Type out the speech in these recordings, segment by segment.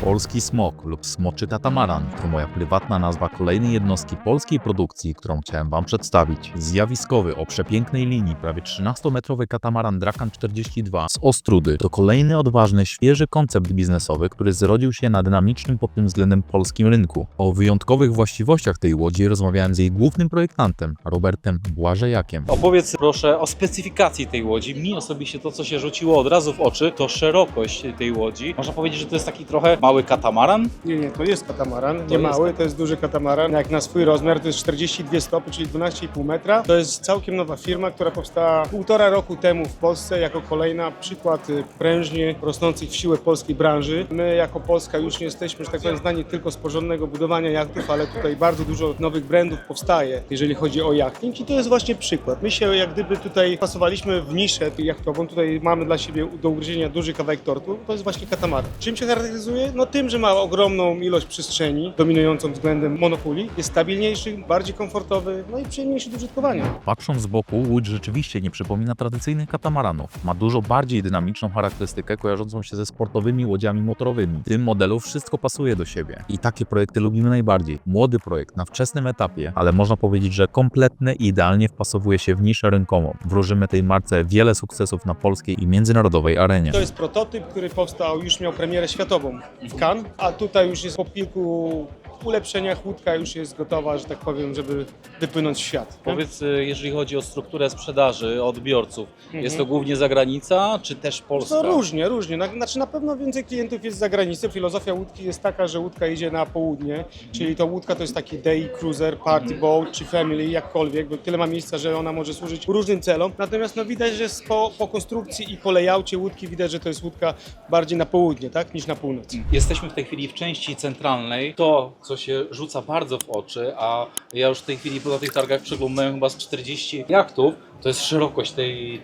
Polski smok lub smoczy katamaran to moja prywatna nazwa kolejnej jednostki polskiej produkcji, którą chciałem Wam przedstawić. Zjawiskowy, o przepięknej linii, prawie 13-metrowy katamaran Drakan 42 z Ostródy to kolejny odważny, świeży koncept biznesowy, który zrodził się na dynamicznym pod tym względem polskim rynku. O wyjątkowych właściwościach tej łodzi rozmawiałem z jej głównym projektantem, Robertem Błażejakiem. Opowiedz proszę o specyfikacji tej łodzi. Mi osobiście to, co się rzuciło od razu w oczy, to szerokość tej łodzi. Można powiedzieć, że to jest taki trochę mały katamaran? Nie, to jest katamaran, nie jest mały, to jest duży katamaran. Jak na swój rozmiar to jest 42 stopy, czyli 12,5 metra. To jest całkiem nowa firma, która powstała 1,5 roku temu w Polsce jako kolejna przykład prężnie rosnących w siłę polskiej branży. My jako Polska już nie jesteśmy, że tak powiem, znani tylko z porządnego budowania jachtów, ale tutaj bardzo dużo nowych brandów powstaje, jeżeli chodzi o jachting i to jest właśnie przykład. My się jak gdyby tutaj pasowaliśmy w niszę jachtową, tutaj mamy dla siebie do ugryzienia duży kawałek tortu, to jest właśnie katamaran. Czym się charakteryzuje? No tym, że ma ogromną ilość przestrzeni, dominującą względem monopoli, jest stabilniejszy, bardziej komfortowy, no i przyjemniejszy do użytkowania. Patrząc z boku, łódź rzeczywiście nie przypomina tradycyjnych katamaranów. Ma dużo bardziej dynamiczną charakterystykę kojarzącą się ze sportowymi łodziami motorowymi. W tym modelu wszystko pasuje do siebie i takie projekty lubimy najbardziej. Młody projekt na wczesnym etapie, ale można powiedzieć, że kompletny i idealnie wpasowuje się w niszę rynkową. Wróżymy tej marce wiele sukcesów na polskiej i międzynarodowej arenie. To jest prototyp, który powstał, już miał premierę światową w Cannes, a tutaj już jest po kilku ulepszeniach łódka już jest gotowa, że tak powiem, żeby wypłynąć w świat. Powiedz, jeżeli chodzi o strukturę sprzedaży odbiorców, jest to głównie zagranica, czy też Polska? No różnie. Znaczy na pewno więcej klientów jest z zagranicy. Filozofia łódki jest taka, że łódka idzie na południe, czyli to łódka to jest taki day cruiser, party boat czy family, jakkolwiek, bo tyle ma miejsca, że ona może służyć różnym celom. Natomiast no widać, że po konstrukcji i po layoutie łódki widać, że to jest łódka bardziej na południe, tak, niż na północ. Jesteśmy w tej chwili w części centralnej. To, co się rzuca bardzo w oczy, a ja już w tej chwili po tych targach przeglądałem chyba z 40 jachtów, to jest szerokość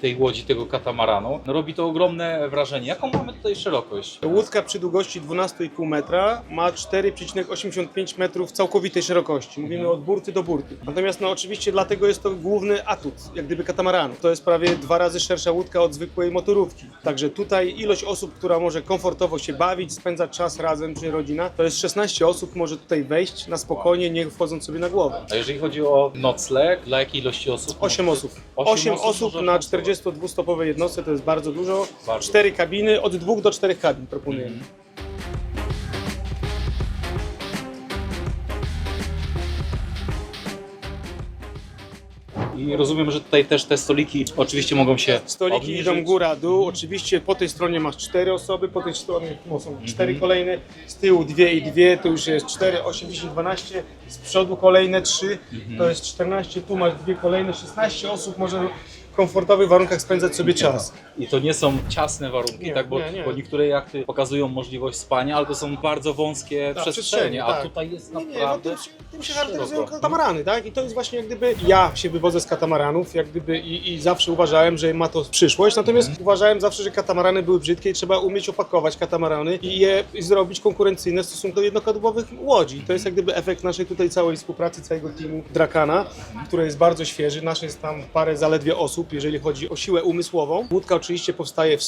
tej łodzi, tego katamaranu. No, robi to ogromne wrażenie. Jaką mamy tutaj szerokość? Łódka przy długości 12,5 metra ma 4,85 metrów całkowitej szerokości. Mówimy od burty do burty. Natomiast no oczywiście dlatego jest to główny atut, jak gdyby katamaranu. To jest prawie 2 razy szersza łódka od zwykłej motorówki. Także tutaj ilość osób, która może komfortowo się bawić, spędzać czas razem, czy rodzina, to jest 16 osób może tutaj wejść na spokojnie, nie wchodząc sobie na głowę. A jeżeli chodzi o nocleg, dla jakiej ilości osób? 8 osób. 8 osób na 42-stopowej jednostce to jest bardzo dużo. Bardzo. 4 kabiny, od 2 do 4 kabin proponujemy. I rozumiem, że tutaj też te stoliki oczywiście mogą się Stoliki obniżyć. idą góra, dół. Oczywiście po tej stronie masz 4 osoby, po tej stronie są 4 kolejne, z tyłu 2 i 2, to już jest 4, 8, 10, 12, z przodu kolejne 3, to jest 14, tu masz 2 kolejne, 16 osób może w komfortowych warunkach spędzać sobie czas. I to nie są ciasne warunki, Nie, tak? Bo, nie. bo niektóre jachty pokazują możliwość spania, ale to są bardzo wąskie przestrzenie, a tak. tutaj jest No naprawdę tym się charakteryzują szeroko. katamarany, tak? I to jest właśnie jak gdyby, ja się wywodzę z katamaranów, jak gdyby i zawsze uważałem, że ma to przyszłość, natomiast uważałem zawsze, że katamarany były brzydkie i trzeba umieć opakować katamarany i je zrobić konkurencyjne w stosunku do jednokadłubowych łodzi. To jest jak gdyby efekt naszej tutaj całej współpracy, całego teamu Drakana, który jest bardzo świeży, nasz jest tam parę zaledwie osób, jeżeli chodzi o siłę umysłową. Łódka oczywiście powstaje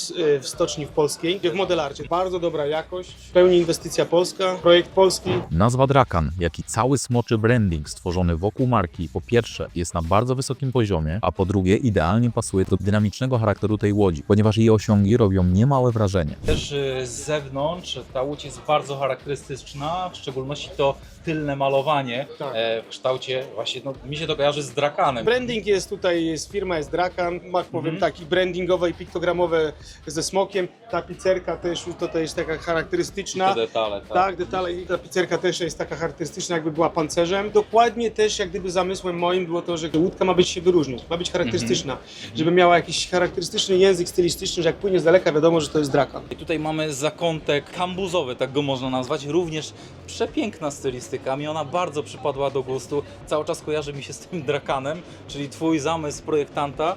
w stoczni w Polskiej, w Modelarcie. Bardzo dobra jakość, w pełni inwestycja polska, projekt polski. Nazwa Drakan, jak i cały smoczy branding stworzony wokół marki, po pierwsze jest na bardzo wysokim poziomie, a po drugie idealnie pasuje do dynamicznego charakteru tej łodzi, ponieważ jej osiągi robią niemałe wrażenie. Też z zewnątrz ta łódź jest bardzo charakterystyczna, w szczególności to tylne malowanie Tak. w kształcie właśnie, no mi się to kojarzy z drakanem. Branding jest tutaj, firma jest Drakan, powiem taki brandingowe i piktogramowe ze smokiem. Tapicerka też tutaj jest taka charakterystyczna. Te detale, tak. Tak, detale i tapicerka też jest taka charakterystyczna, jakby była pancerzem. Dokładnie też jak gdyby zamysłem moim było to, że łódka ma być się wyróżniać, ma być charakterystyczna, żeby miała jakiś charakterystyczny język stylistyczny, że jak płynie z daleka wiadomo, że to jest Drakan. I tutaj mamy zakątek kambuzowy, tak go można nazwać, również przepiękna stylistyka, mi ona bardzo przypadła do gustu, cały czas kojarzy mi się z tym drakanem, czyli twój zamysł projektanta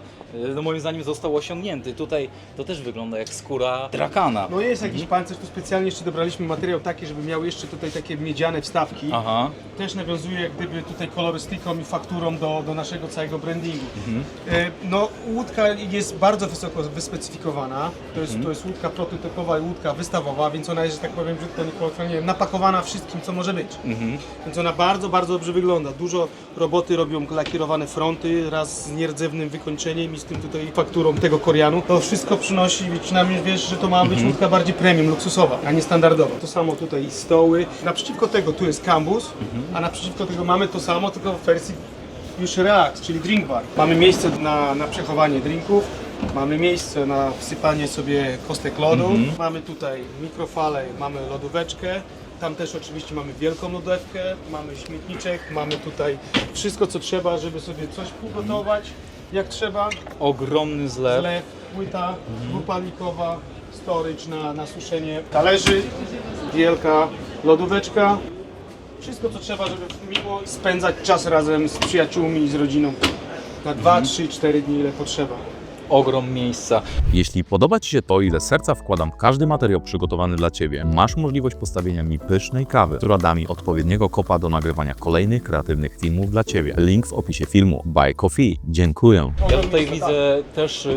no moim zdaniem został osiągnięty. Tutaj to też wygląda jak skóra drakana. No jest jakiś pancerz, tu specjalnie jeszcze dobraliśmy materiał taki, żeby miał jeszcze tutaj takie miedziane wstawki. Aha. Też nawiązuje jak gdyby tutaj kolorystyką i fakturą do naszego całego brandingu. No łódka jest bardzo wysoko wyspecyfikowana. To jest łódka prototypowa i łódka wystawowa, więc ona jest, że tak powiem, brzydko niekolokwialnie napakowana wszystkim, co może być. Więc ona bardzo, bardzo dobrze wygląda. Dużo roboty robią lakierowane fronty raz z nierdzewnym wykończeniem i z tym tutaj fakturą tego Korianu. To wszystko przynosi, przynajmniej wiesz, że to ma być łódka bardziej premium, luksusowa, a nie standardowa. To samo tutaj i stoły. Naprzeciwko tego tu jest kambus, a naprzeciwko tego mamy to samo, tylko w wersji już relax, czyli drink bar. Mamy miejsce na przechowanie drinków. Mamy miejsce na wsypanie sobie kostek lodu. Mamy tutaj mikrofale, mamy lodóweczkę. Tam też oczywiście mamy wielką lodówkę, mamy śmietniczek, mamy tutaj wszystko co trzeba, żeby sobie coś ugotować jak trzeba. Ogromny zlew. Zlew, płyta dwupalnikowa, storage na suszenie talerzy, wielka lodóweczka. Wszystko co trzeba, żeby miło spędzać czas razem z przyjaciółmi i z rodziną. Na 2, 3, 4 dni ile potrzeba. Ogrom miejsca. Jeśli podoba Ci się to, ile serca wkładam w każdy materiał przygotowany dla Ciebie, masz możliwość postawienia mi pysznej kawy, która da mi odpowiedniego kopa do nagrywania kolejnych kreatywnych filmów dla Ciebie. Link w opisie filmu. Buy Coffee. Dziękuję. Ja tutaj widzę też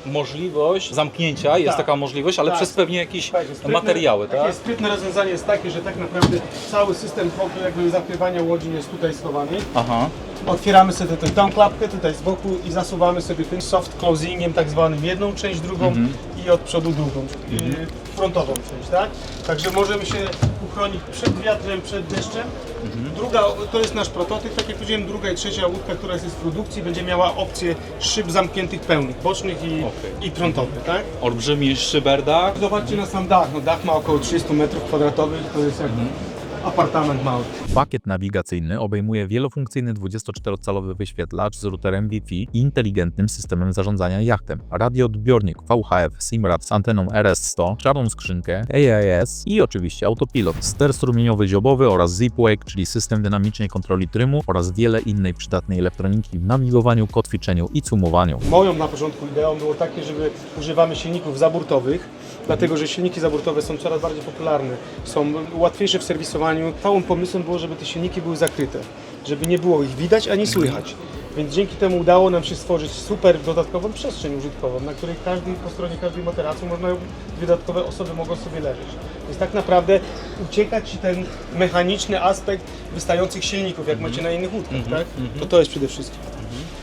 możliwość zamknięcia, jest taka możliwość, ale przez pewnie jakieś materiały, tak? Takie sprytne rozwiązanie jest takie, że tak naprawdę cały system jakby zakrywania łodzi jest tutaj schowany. Aha. Otwieramy sobie tą klapkę tutaj z boku i zasuwamy sobie tym soft closingiem tak zwanym jedną część, drugą i od przodu drugą, frontową część, tak? Także możemy się uchronić przed wiatrem, przed deszczem. Druga, to jest nasz prototyp, tak jak powiedziałem, druga i trzecia łódka, która jest w produkcji, będzie miała opcję szyb zamkniętych pełnych, bocznych i frontowych, tak? Olbrzymi szyberdach. Zobaczcie na sam dach, no dach ma około 300 m2, to jest jak apartament mały. Pakiet nawigacyjny obejmuje wielofunkcyjny 24-calowy wyświetlacz z routerem Wi-Fi i inteligentnym systemem zarządzania jachtem, radioodbiornik VHF Simrad z anteną RS100, czarną skrzynkę, AIS i oczywiście autopilot, ster strumieniowy dziobowy oraz Zipwake, czyli system dynamicznej kontroli trymu oraz wiele innej przydatnej elektroniki w nawigowaniu, kotwiczeniu i cumowaniu. Moją na początku ideą było takie, żeby używamy silników zaburtowych, dlatego że silniki zaburtowe są coraz bardziej popularne, są łatwiejsze w serwisowaniu. Całym pomysłem było, żeby te silniki były zakryte, żeby nie było ich widać ani słychać. Więc dzięki temu udało nam się stworzyć super dodatkową przestrzeń użytkową, na której po stronie każdej materacu dodatkowe osoby mogą sobie leżeć. Więc tak naprawdę ucieka Ci ten mechaniczny aspekt wystających silników, jak macie na innych łódkach, tak? To jest przede wszystkim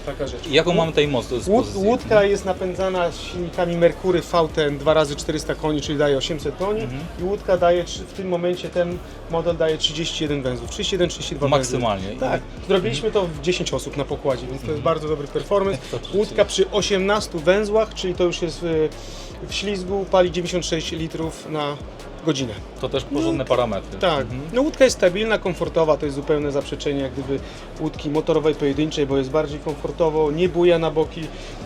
taka rzecz. Jaką mamy tutaj moc do dyspozycji? Łódka jest napędzana silnikami Mercury VTN 2x400 koni, czyli daje 800 koni i łódka daje, w tym momencie ten model daje 31 węzłów, 31-32 maksymalnie. węzłów. Tak, zrobiliśmy to w 10 osób na pokładzie, więc to jest bardzo dobry performance. Łódka przy 18 węzłach, czyli to już jest w ślizgu, pali 96 litrów na godzinę. To też porządne parametry. Tak, no łódka jest stabilna, komfortowa, to jest zupełne zaprzeczenie jak gdyby łódki motorowej pojedynczej, bo jest bardziej komfortowo, nie buja na boki,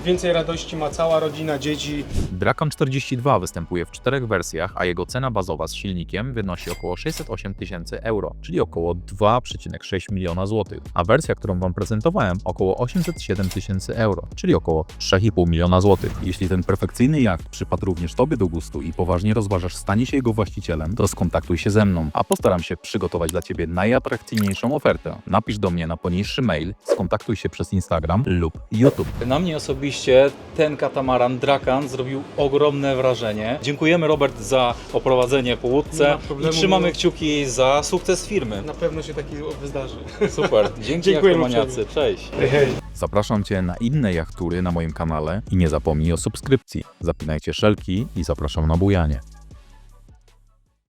więcej radości ma cała rodzina, dzieci. Drakan 42 występuje w 4 wersjach, a jego cena bazowa z silnikiem wynosi około 608 tysięcy euro, czyli około 2,6 miliona złotych, a wersja, którą Wam prezentowałem, około 807 tysięcy euro, czyli około 3,5 miliona złotych. Jeśli ten perfekcyjny jacht przypadł również Tobie do gustu i poważnie rozważasz stanie się jego właścicielem, to skontaktuj się ze mną, a postaram się przygotować dla Ciebie najatrakcyjniejszą ofertę. Napisz do mnie na poniższy mail, skontaktuj się przez Instagram lub YouTube. Na mnie osobiście ten katamaran Drakan zrobił ogromne wrażenie. Dziękujemy, Robert, za oprowadzenie po Nie łódce ma problemu, i trzymamy no. kciuki za sukces firmy. Na pewno się taki wydarzy. Super, dzięki Dziękujemy jachtomaniacy, cześć. Hej, hej. Zapraszam Cię na inne jachtury na moim kanale i nie zapomnij o subskrypcji. Zapinajcie szelki i zapraszam na bujanie.